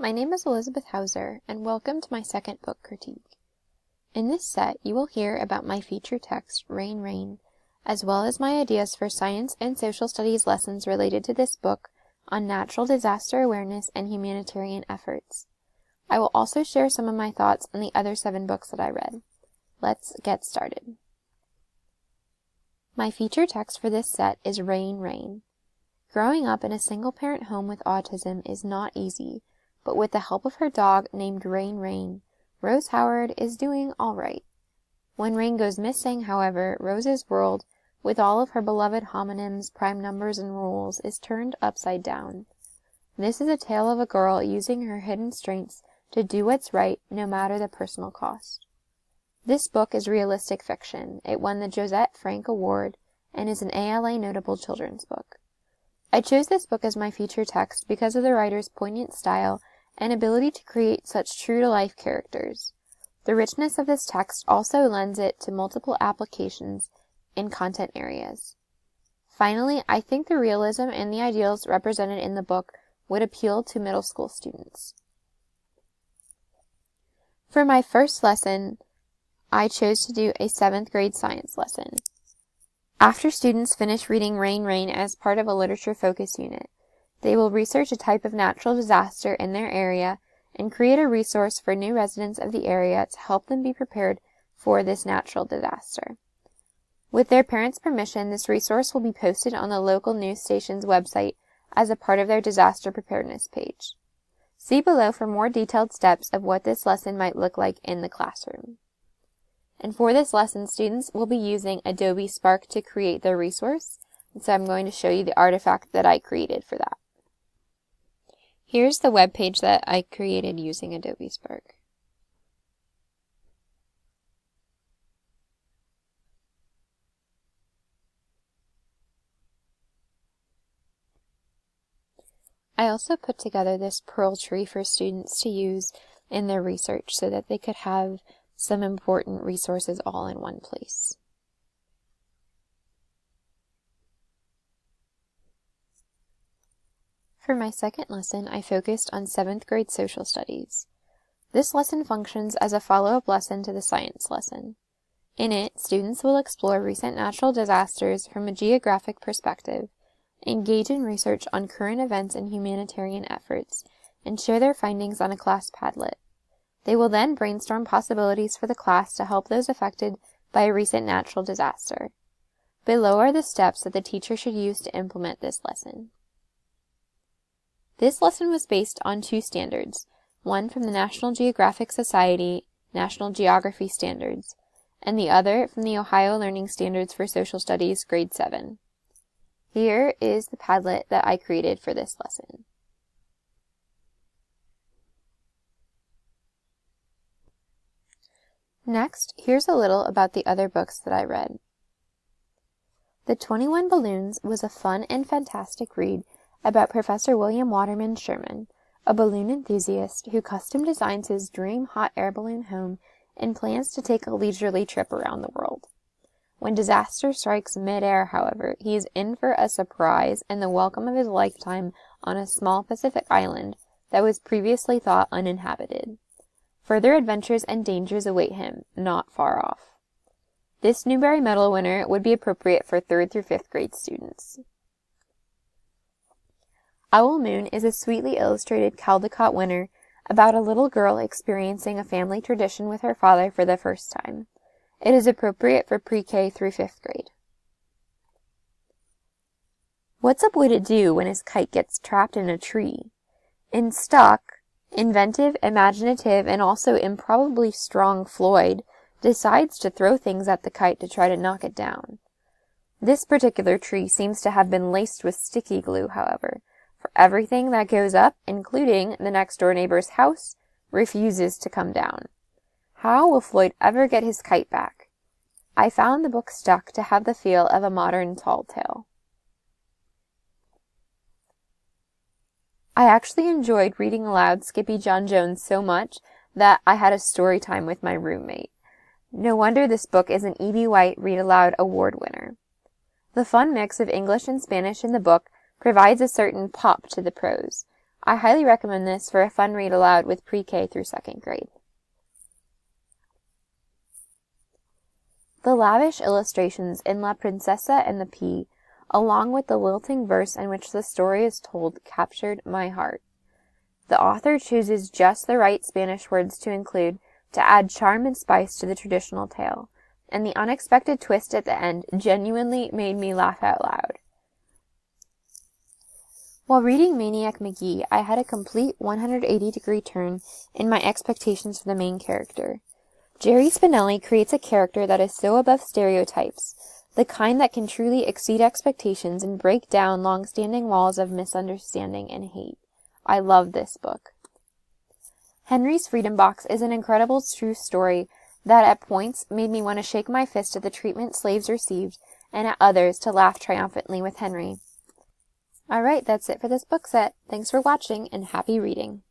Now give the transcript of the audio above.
my name is Elizabeth Hauser, and welcome to my second book critique. In this set, you will hear about my feature text, Rain, Rain, as well as my ideas for science and social studies lessons related to this book on natural disaster awareness and humanitarian efforts. I will also share some of my thoughts on the other 7 books that I read. Let's get started. My feature text for this set is Rain, Rain. Growing up in a single-parent home with autism is not easy, but with the help of her dog named Rain, Rain, Rose Howard is doing all right. When Rain goes missing, however, Rose's world, with all of her beloved homonyms, prime numbers, and rules, is turned upside down. This is a tale of a girl using her hidden strengths to do what's right, no matter the personal cost. This book is realistic fiction. It won the Josette Frank Award and is an ALA notable children's book. I chose this book as my feature text because of the writer's poignant style and ability to create such true-to-life characters. The richness of this text also lends it to multiple applications in content areas. Finally, I think the realism and the ideals represented in the book would appeal to middle school students. For my first lesson, I chose to do a 7th grade science lesson. After students finish reading Rain, Rain as part of a literature focus unit, they will research a type of natural disaster in their area and create a resource for new residents of the area to help them be prepared for this natural disaster. With their parents' permission, this resource will be posted on the local news station's website as a part of their disaster preparedness page. See below for more detailed steps of what this lesson might look like in the classroom. And for this lesson, students will be using Adobe Spark to create their resource, and so I'm going to show you the artifact that I created for that. Here's the web page that I created using Adobe Spark. I also put together this Pearl tree for students to use in their research so that they could have some important resources all in one place. For my second lesson, I focused on 7th grade social studies. This lesson functions as a follow-up lesson to the science lesson. In it, students will explore recent natural disasters from a geographic perspective, engage in research on current events and humanitarian efforts, and share their findings on a class Padlet. They will then brainstorm possibilities for the class to help those affected by a recent natural disaster. Below are the steps that the teacher should use to implement this lesson. This lesson was based on 2 standards, one from the National Geographic Society National Geography Standards, and the other from the Ohio Learning Standards for Social Studies, Grade 7. Here is the Padlet that I created for this lesson. Next, here's a little about the other books that I read. The 21 Balloons was a fun and fantastic read about Professor William Waterman Sherman, a balloon enthusiast who custom designs his dream hot air balloon home and plans to take a leisurely trip around the world. When disaster strikes mid-air, however, he is in for a surprise and the welcome of his lifetime on a small Pacific island that was previously thought uninhabited. Further adventures and dangers await him, not far off. This Newbery Medal winner would be appropriate for 3rd through 5th grade students. Owl Moon is a sweetly illustrated Caldecott winner about a little girl experiencing a family tradition with her father for the first time. It is appropriate for pre-K through 5th grade. What's a boy to do when his kite gets trapped in a tree? In Stuck, inventive, imaginative, and also improbably strong Floyd decides to throw things at the kite to try to knock it down. This particular tree seems to have been laced with sticky glue, however, for everything that goes up, including the next-door neighbor's house, refuses to come down. How will Floyd ever get his kite back? I found the book Stuck to have the feel of a modern tall tale. I actually enjoyed reading aloud Skippy John Jones so much that I had a story time with my roommate. No wonder this book is an E.B. White Read Aloud Award winner. The fun mix of English and Spanish in the book provides a certain pop to the prose. I highly recommend this for a fun read aloud with pre-K through 2nd grade. The lavish illustrations in La Princesa and the Pea, along with the lilting verse in which the story is told, captured my heart. The author chooses just the right Spanish words to include to add charm and spice to the traditional tale, and the unexpected twist at the end genuinely made me laugh out loud. While reading Maniac McGee, I had a complete 180-degree turn in my expectations for the main character. Jerry Spinelli creates a character that is so above stereotypes, the kind that can truly exceed expectations and break down long-standing walls of misunderstanding and hate. I love this book. Henry's Freedom Box is an incredible true story that at points made me want to shake my fist at the treatment slaves received and at others to laugh triumphantly with Henry. Alright, that's it for this book set. Thanks for watching and happy reading.